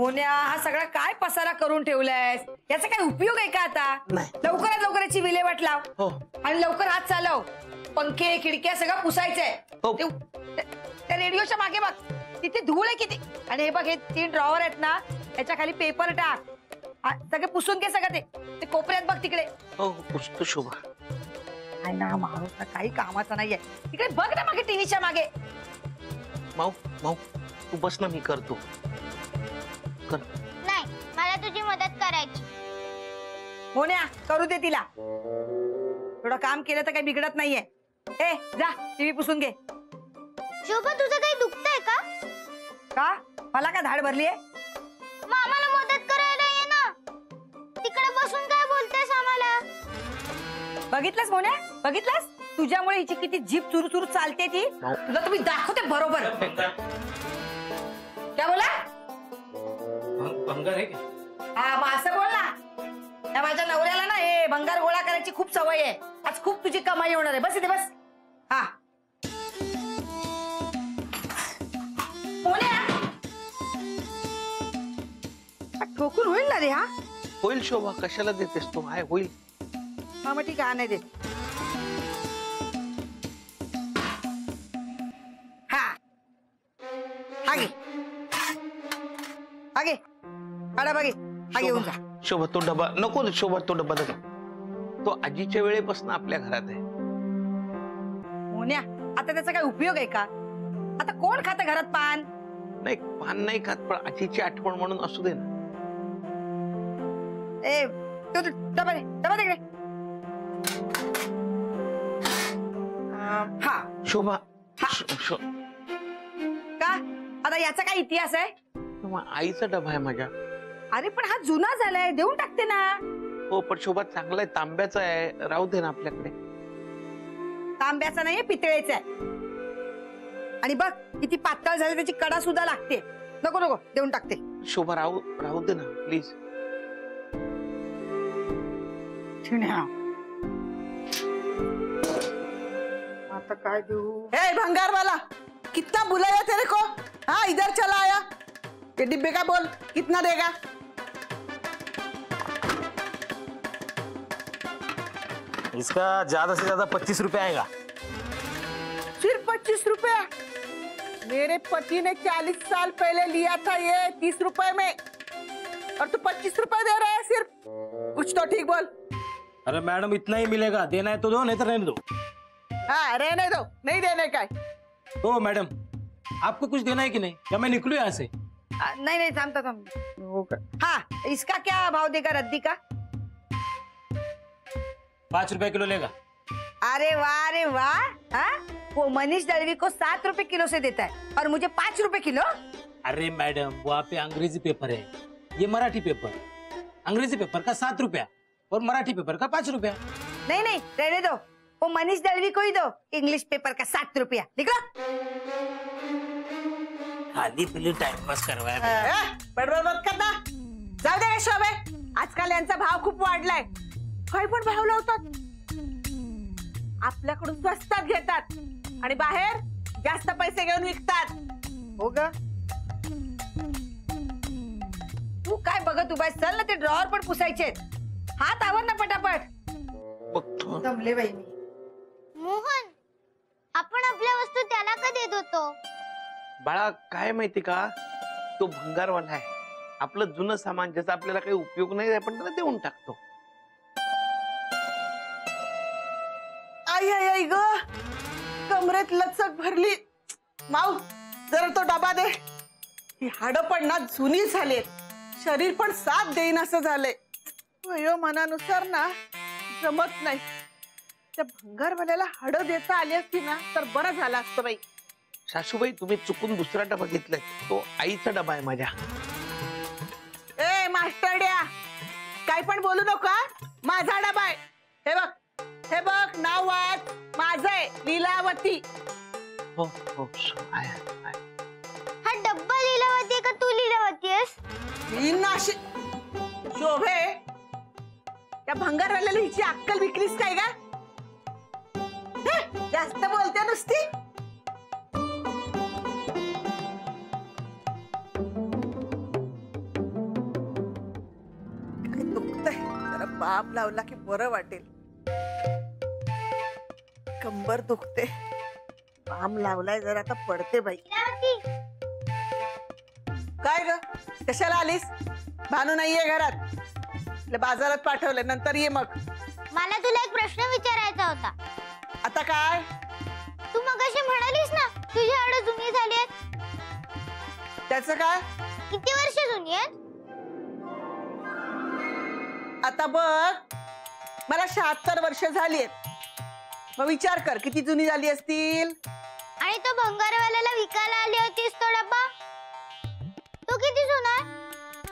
मोन्या, हा सगळा काय पसारा करून ठेवलायस? याचा काय उपयोग आहे का आता? लवकरात लवकर याची विल्हेवाट लाव आणि लवकर हात चालव. पंखे खिडक्या सगळं पुसायचंय. त्या रेडिओच्या मागे बघ, तिथे धूळ आहे किती. आणि हे बघ, हे 3 ड्रॉवर आहेत ना, त्याच्या खाली पेपर टाक. सगळे पुसून घे सगळं. ते कोपऱ्यात बघ तिकडे. हो पुसतो शोभा. आहे ना, माणूस काही कामाचा नाहीये. तिकडे बघ ना मागे, टीव्हीच्या मागे. माऊ माऊ तू बस ना, मी करतो. नाही, मला तुझी मदत करायची. मोन्या, करू दे तिला. थोडं काम केलं तर काही बिघडत नाहीये. ए जा, टीव्ही पुसून घे. शोभा, तुझं काही दुखतंय का? का? मला का धाड भरलीये? मग आम्हाला मदत करायला ये ना. तिकडे बसून काय बोलतेस आम्हाला? बघितलंस मोन्या, बघितलंस? तुझ्यामुळे हिची किती जीभ चुरू चुरू चालते ती. तुला तुम्ही दाखवते बरोबर. क्या बोला? भंगार आहे का? हा, मग असं बोल ना. त्या माझ्या नवऱ्याला ना हे भंगार गोळा करायची खूप सवय आहे. आज खूप तुझी कमाई होणार आहे. बस इथे बस. हा ठोकून होईल ना रे? हा होईल शोभा, कशाला देतेस तू? आहे होईल. हा मग ठीक आहे, नाही देत. हा हा घे, हा घे. काढा बघे, हा घेऊन जा. शोभा तो डबा नको. शोभा तो डबा नको. तो आजीच्या वेळेपासून आपल्या घरात आहे. मोन्या, आता त्याचा काय उपयोग आहे का? आता कोण खातं घरात पान? नाही, पान नाही खात, पण आजीची आठवण म्हणून असू दे ना. ए तो डबा दे, डबा तिकडे. हा शोभा का? आता याचा काय इतिहास आहे? आईचा डबा आहे माझ्या. अरे पण हा जुना झालाय, देऊन टाकते ना. हो पण शोभा चांगला आहे, तांब्याचा आहे, राहू दे ना आपल्याकडे. तांब्याचा नाहीये, पितळेचा आहे. आणि बघ किती पातळ झाले, त्याची कडा सुद्धा लागते. नको नको, देऊन टाकते. शोभा राहू दे ना प्लीज. आता काय देऊ? ए भंगार वाला, कितना बुलाया तेरे को? हाँ इधर चला आया. ये डिब्बे का बोल, कितना देगा? इसका ज्यादा से ज्यादा 25 रुपए आएगा. सिर्फ 25 रुपया? मेरे पति ने 40 साल पहले लिया था ये 30 रुपए में, और तू 25 रुपए दे रहा है सिर्फ. कुछ तो ठीक बोल. अरे मैडम, इतना ही मिलेगा. देना है तो दो, नहीं तो रहने दो. हाँ रहने दो, नहीं देने का. तो मैडम, आपको कुछ देना है कि नहीं? क्या मैं निकलूं यहाँ से? नहीं नहीं, थांब. हाँ, इसका क्या भाव देगा रद्दी का? 5 रुपए किलो लेगा. अरे वाह. हाँ, वो मनीष दलवी को 7 रुपए किलो से देता है और मुझे 5 रुपए किलो. अरे मैडम, वहाँ पे अंग्रेजी पेपर है, ये मराठी पेपर. अंग्रेजी पेपर का 7 रुपया और मराठी पेपर का 5 रुपया. नहीं नहीं, रहने दो. वो मनीष दलवी को ही दो. इंग्लिश पेपर का 7 रुपया. लिखो. खाली पिली टाइम पास करवाया. बडबड मत करना. जाऊ दे शोभे, आजकाल यांचा भाव खूप वाढलाय. काही पण भाव लावतात. आपल्याकडून स्वस्तात घेतात आणि बाहेर जास्त पैसे घेऊन विकतात. हो ग, तू काय बघत उभा आहेस? चल ना, ते ड्रॉवर पण पुसायचे. हात आवर ना पटापट. बघतो. जमले बाई मी. मोहन, आपण आपल्या वस्तू त्याला का देत होतो? बाळा, काय माहिती का, तो भंगारवाला आहे. आपलं जुनं सामान ज्याचा आपल्याला काही उपयोग नाही, आपण त्याला देऊन टाकतो. आई आई आई ग, कमरेत लचक भरली. माऊ, जरा तो डबा दे. ही हाडं पण ना जुनी झालीत, शरीर पण साथ देईन असं झालंय. वयोमानानुसार ना जमत नाही. त्या भंगारवाल्याला हाडं देता आली असती ना तर बरं झालं असतं बाई. सासूबाई, तुम्ही चुकून दुसरा डबा घेतलाय. तो आईचा डबा आहे माझ्या. ए मास्टरड्या, काय पण बोलू नका. माझा डबा आहे. हे बघ नाव वाच. माझं आहे, लीलावती. हो हो आहे. हा डब्बा लीलावती का तू लीलावती आहेस? ही नाशी शोभे, त्या भंगारवाल्याला हिची अक्कल विकलीस काय का? जास्त बोलते नुसती. बाम लावला की बरं वाटेल. कंबर दुखते. बाम लावलाय जर आता पडते बाई. काय ग कशाला आलीस? भानू नाहीये घरात. तिला बाजारात पाठवलं, नंतर ये मग. मला तुला एक प्रश्न विचारायचा होता. आता काय? तू मगाशी म्हणालीस ना तुझी हाडं जुनी झाली आहेत. त्याचं काय? किती वर्ष जुनी आहेत? आता बघ, मला 76 वर्ष झाली आहेत. मग विचार कर किती जुनी झाली असतील. आणि तो भंगारवाल्याला विकायला आली होतीस तो डब्बा, तो किती जुना आहे?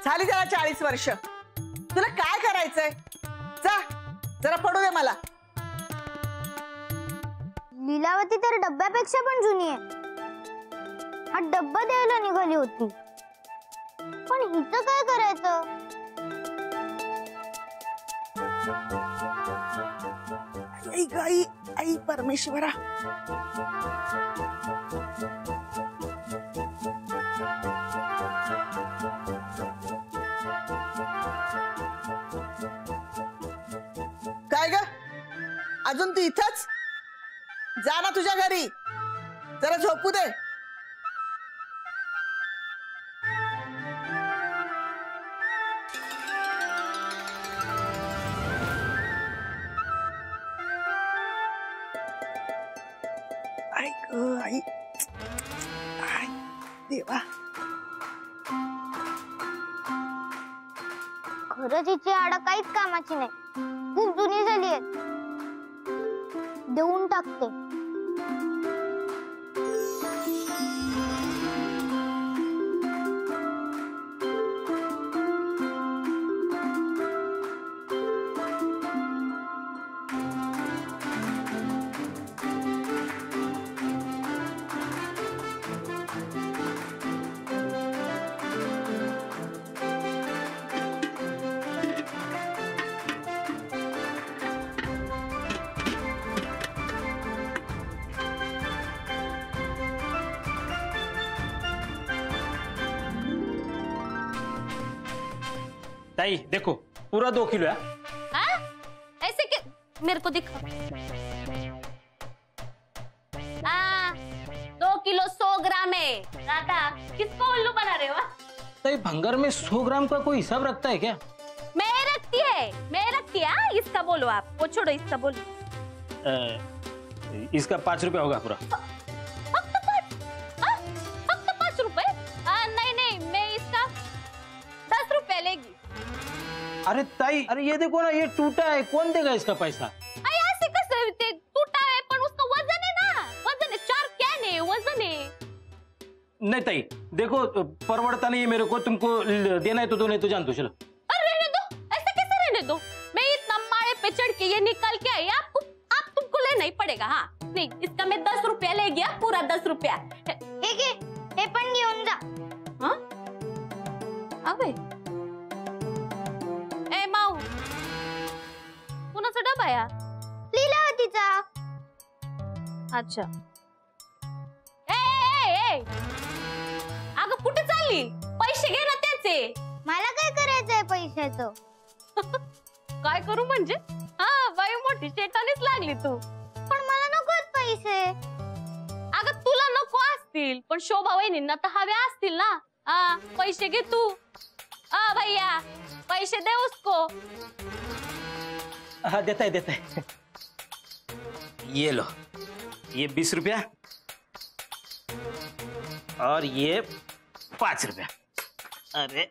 झाली त्याला 40 वर्ष. तुला काय करायचंय? जा जरा पडू दे मला. लीलावती तर डब्यापेक्षा पण जुनी आहे. हा डब्बा द्यायला निघाली होती, पण हिचं काय करायचं? आई ग आई, आई परमेश्वरा. काय ग अजून तू इथंच? जा ना तुझ्या घरी, जरा झोपू दे. आई ग आई, आई देवा. खरंच हिची हाडं काहीच कामाची नाही, खूप जुनी झाली आहेत. देऊन टाकते. ताई देखो पूरा 2 किलो है. ऐसे कि मेरे को दिखा. 2 किलो 100 ग्राम है. दादा किसको उल्लू बना रहे हो? ताई भंगार में 100 ग्राम का कोई हिसाब रखता है क्या? मैं रखती है. इसका बोलो आप, वो छोड़ो, इसका बोलो. इसका 5 रुपया होगा पूरा. फक्त 5 रुपए? नहीं, मैं इसका 10 रुपए लेगी. अरे ताई, अरे ये देखो ना, ये टूटा है, कौन देगा इसका पैसा? ऐसे कसं ते टूटा है, पण उसका वजन है ना. वजन है, 4 कैन है, वजन है. नहीं ताई देखो, परवड़ता नहीं है मेरे को. तुमको देना है तो दो, नहीं तो जान दो. चलो. अरे रहने दो. ऐसे कैसे रहने दो? मैं इतना माड़े पे चढ़ के ये निकाल के आई. तुमको लेना ही पड़ेगा. हाँ नहीं, इसका मैं 10 रुपया ले गया, पूरा 10 रुपया. हे पण घेऊन जा. हाँ अबे ए माऊ, कुणाचा डबा या? लीलावतीचा. अच्छा. ए अगं कुठे चालली? पैसे घे ना त्याचे. मला काय करायचंय पैशाचं? काय करू म्हणजे? हा बाई मोठी शेटानीच लागली तू. पण मला नकोत पैसे. अगं तुला नको असतील, पण शोभा वहिनींना तर हवे असतील ना. हा पैसे घे तू. भैया पैसे दे उसको. हाँ देता है. ये लो, ये 20 रुपया और ये 5 रुपया. अरे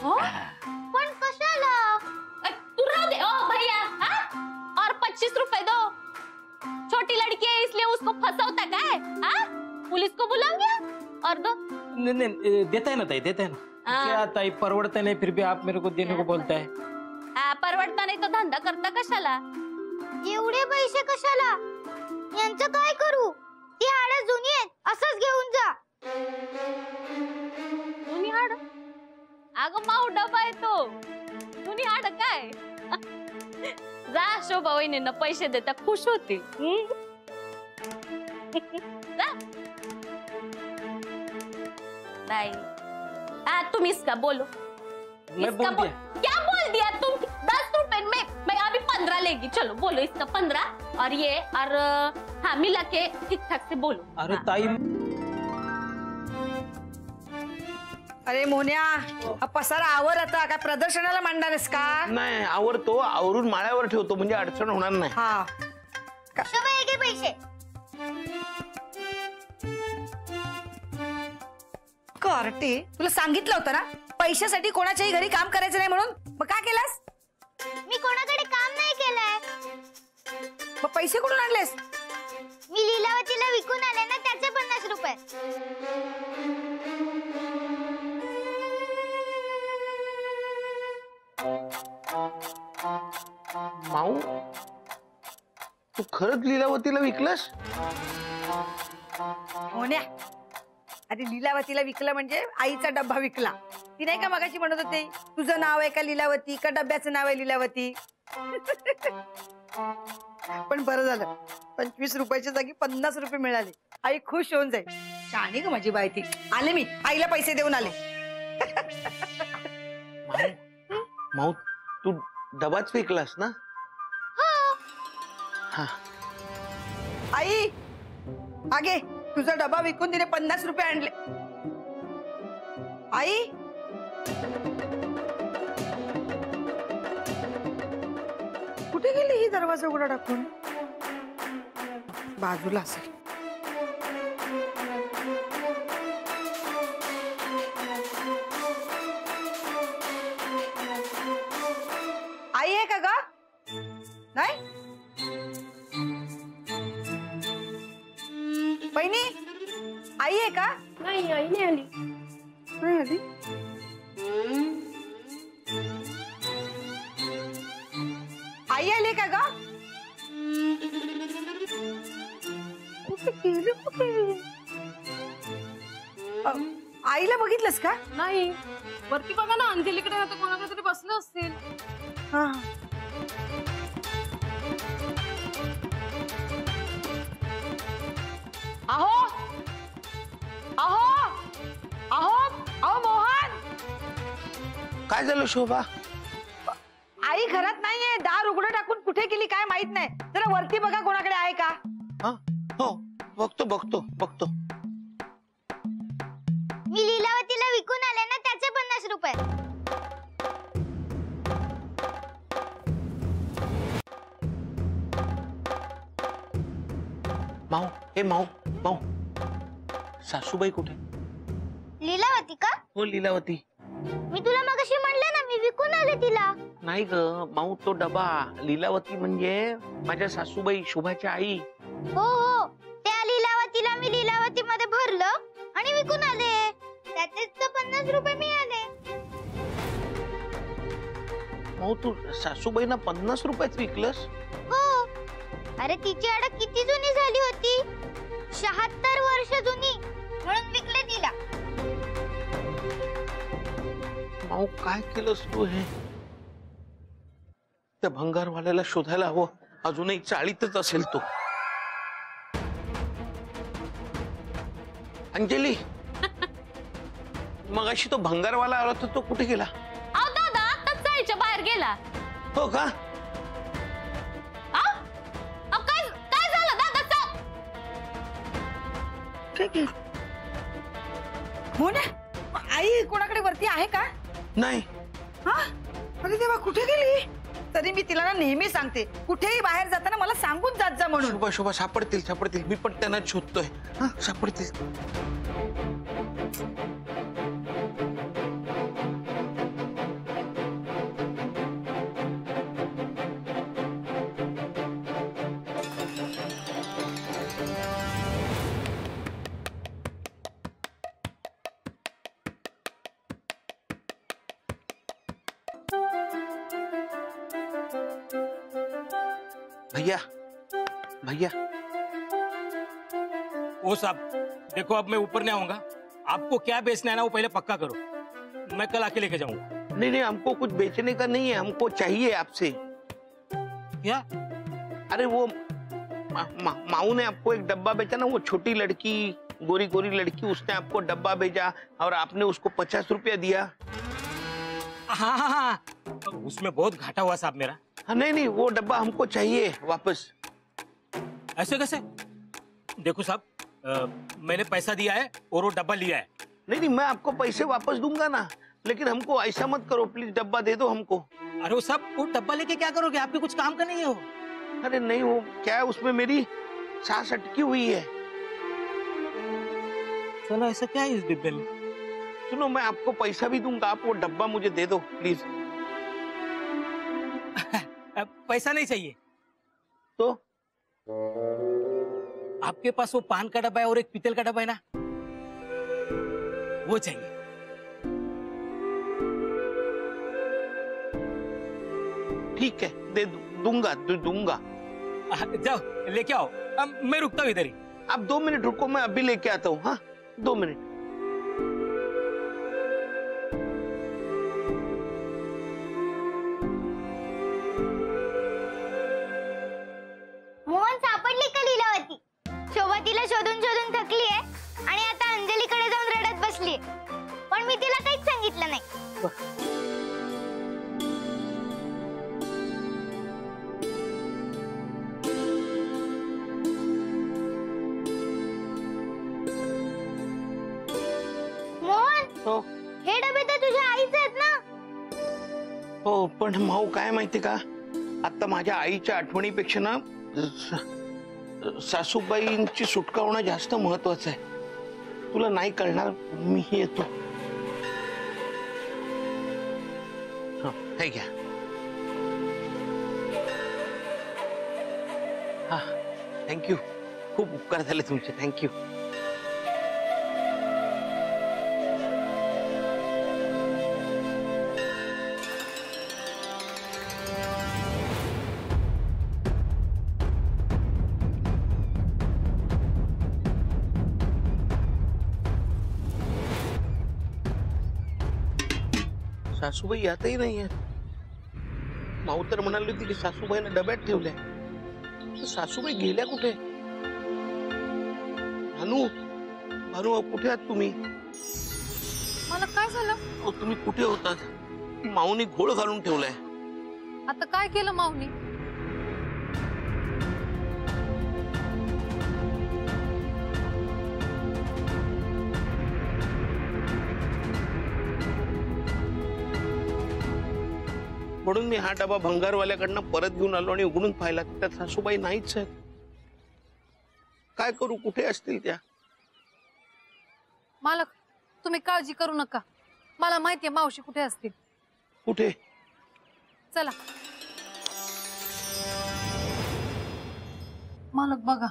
पण कशाला? तू रह दे. ओ भैया, हाँ? और 25 रुपए दो. छोटी लड़की है इसलिए उसको फंसाता है. हाँ पुलिस को बुलाऊंगी और दो. नहीं देता है ना ताई, देता है ना. क्या ताई, परवड़ता नहीं फिर भी आप मेरे को देने को बोलता है. परवडता नाही तो धंदा करता कशाला? एवढे पैसे कशाला? यांचं काय करू? ती हाडं जुनी आहेत, असंच घेऊन जा. जुनी हाड? अगं माऊ डबा आहे तो. जुनी हाड काय? जा शोभा वहिनींना पैसे देता, खुश होतील. जा. नहीं तुम इसका बोलो. मैं बोल दिया. क्या बोल दिया तुम? 10 चलेगी। चलो बोलो इसका 15 और ये और हाँ मिला के ठीक ठाक से बोलो। अरे हाँ। ताई अरे मोन्या हा पसारा आवर आता काय प्रदर्शनाला मांडणारस का? नाही आवरतो, आवरून माळ्यावर ठेवतो म्हणजे अडचण होणार नाही. हा शोभा हे घे पैसे. कार्टे तुला सांगितलं होतं ना पैशासाठी कोणाच्याही घरी काम करायचं नाही म्हणून, मग का केलास? मी कोणाकडे काम नाही केलंय. मग पैसे कुठून आणलेस? मी लीलावतीला विकून आले ना त्याचे 50 रुपये. माऊ तू खरंच लीलावतीला विकलस? मोन्या अरे लीलावतीला विकलं म्हणजे आईचा डब्बा विकला. ती नाही का मगाशी म्हणत होते तुझं नाव आहे का लीलावती का डब्याचं नाव आहे लीलावती? पण बरं झालं 25 रुपयाच्या जागी 50 रुपये मिळाले. आई खुश होऊन जाईल. शाणी ग माझी बाई ती. आले मी आईला पैसे देऊन आले. माऊ तू डबाच विकलास ना? हा आई आगे तुझा डबा विकून तिने 50 रुपये आणले. आई कुठे गेली ही दरवाजा उघडा टाकून? बाजूला असेल. आई आहे का ग? नाही बहिणी आई आहे का? नाही आई नाही आली. नाही आली. आई आली का ग? कुठे गेली कुठे? आईला बघितलंस का? नाही वरती बघा ना अंजलीकडे आता कोणाकडे तरी बसले असतील. हा अहो अहो अहो अहो मोहन काय झालं शोभा? आई घरात नाहीये. दार उघडं टाकून कुठे गेली काय माहित नाही. जरा वरती बघा कोणाकडे आहे का? हा हो बघतो बघतो बघतो. मी लीलावतीला विकून आले ना त्याचे 50 रुपये. माऊ हे माऊ माऊ सासूबाई कुठे? लीलावती का? हो लीलावती. मी तुला मगाशी म्हणलं ना मी विकून आले तिला. नाही ग माऊ तो डबा. लीलावती म्हणजे माझ्या सासूबाई शोभाच्या आई. हो हो त्या लीलावतीला मी लीलावती मध्ये भरलं आणि विकून आले. त्याचेच तर 50 रुपये मिळाले. माऊ तू सासूबाईंना 50 रुपयात विकलस? हो अरे तिची अडक किती जुनी झाली होती. 76 वर्ष जुनी म्हणून विकले तिला. माऊ काय केलंस तू हे? त्या भंगारवाल्याला शोधायला हवं. अजूनही चाळीतच असेल तो. अंजली मगाशी तो भंगारवाला आला तर तो कुठे गेला? अहो दादा आताच जायच्या बाहेर गेला. हो का? अहो काय काय झालं दादा? चल. ठीक आहे. हो ना आई कोणाकडे वरती आहे का? नाही. हा अरे देवा कुठे गेली? तरी मी तिला ना नेहमी सांगते कुठेही बाहेर जाताना मला सांगून जात जा म्हणून. शोभा शोभा सापडतील सापडतील. मी पण त्यांना शोधतोय. हा सापडतील. भैया भैया ओ साहब देखो अब मैं ऊपर नहीं आऊंगा. आपको क्या बेचना है ना वो पहले पक्का करो. मैं कल आके लेके जाऊंगा. नहीं नहीं हमको कुछ बेचने का नहीं है. हमको चाहिए आपसे. क्या? अरे वो माऊ ने आपको एक डब्बा बेचा ना. वो छोटी लड़की गोरी गोरी लड़की उसने आपको डब्बा भेजा और आपने उसको 50 रुपया दिया. हाँ हाँ हाँ, उसमें बहुत घाटा हुआ साहब मेरा। हाँ, नहीं नहीं, वो डब्बा हमको चाहिए वापस। ऐसे कैसे? देखो साहब, मैंने पैसा दिया है और वो डब्बा लिया है। नहीं नहीं, मैं आपको पैसे वापस दूंगा ना, लेकिन हमको ऐसा मत करो प्लीज, डब्बा दे दो हमको। अरे वो साहब, वो डब्बा लेके क्या करोगे? आपके कुछ काम का नहीं है वो। अरे नहीं, वो क्या है, उसमें मेरी सांस अटकी हुई है। चलो, ऐसा क्या है इस डिब्बे में? सुनो, मैं आपको पैसा भी दूंगा, आप वो डब्बा मुझे दे दो प्लीज। पैसा नहीं चाहिए तो आपके पास वो पान का डब्बा है और एक पीतल का डब्बा है ना, वो चाहिए। ठीक है, दे दूंगा दूंगा। जाओ लेके आओ, मैं रुकता हूँ इधर ही। आप 2 मिनट रुको, मैं अभी लेके आता हूँ। हाँ, 2 मिनट। मोहन सापडली का लीलावती? शोभा तिला शोधून शोधून थकली आहे आणि आता अंजलीकडे जाऊन रडत बसली, पण मी तिला काहीच सांगितलं नाही। मोहन, हो हे डबे तर तुझ्या आईचे आहेत ना? हो, पण माऊ काय माहिती का, आता माझ्या आईच्या आठवणीपेक्षा ना सासूबाईंची सुटका होणं जास्त महत्वाचं आहे। तुला नाही कळणार, मी येतो। हा, हे घ्या। हा, थँक्यू, खूप उपकार झाले तुमचे, थँक्यू। सासूबाई यातही नाहीये। माऊ तर म्हणाली होती की सासूबाईने डब्यात ठेवल्या, तर सासूबाई गेल्या कुठे? भानू, भानू कुठे आहात तुम्ही? मला काय झालं? अहो, तुम्ही कुठे होतात? माऊनी घोळ घालून ठेवलाय। आता काय केलं माऊनी? म्हणून मी हा डबा भंगारवाल्याकडनं परत घेऊन आलो आणि उघडून पाहिला, त्यात सासूबाई नाहीच आहेत। काय करू, कुठे असतील त्या? मालक, तुम्ही काळजी करू नका, मला माहितीये मावशी कुठे असतील। कुठे? चला मालक बघा।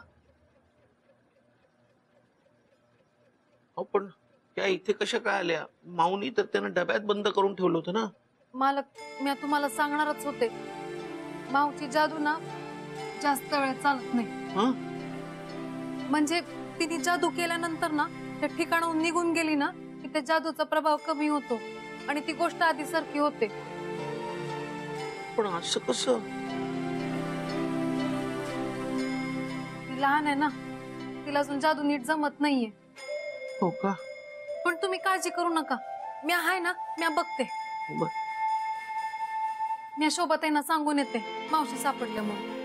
अहो, पण त्या इथे कशा काय आल्या? माऊनी तर त्यांना डब्यात बंद करून ठेवलं होतं ना। मालक, मी तुम्हाला सांगणारच होते, मावची जादू ना जास्त वेळ चालत नाही। हं? म्हणजे तिने जादू केल्यानंतर ना त्या ठिकाणाहून निघून गेली ना की त्या जादूचा प्रभाव कमी होतो आणि ती गोष्ट आधीसारखी होते। पण असं कसं? ती लहान आहे ना, तिला अजून जादू नीट जमत नाहीये। हो का? पण तुम्ही काळजी करू नका, मी आहे ना, मी बघते। बरं. मी शोभाताईंना सांगून येते मावशी सापडल्या म्हणून।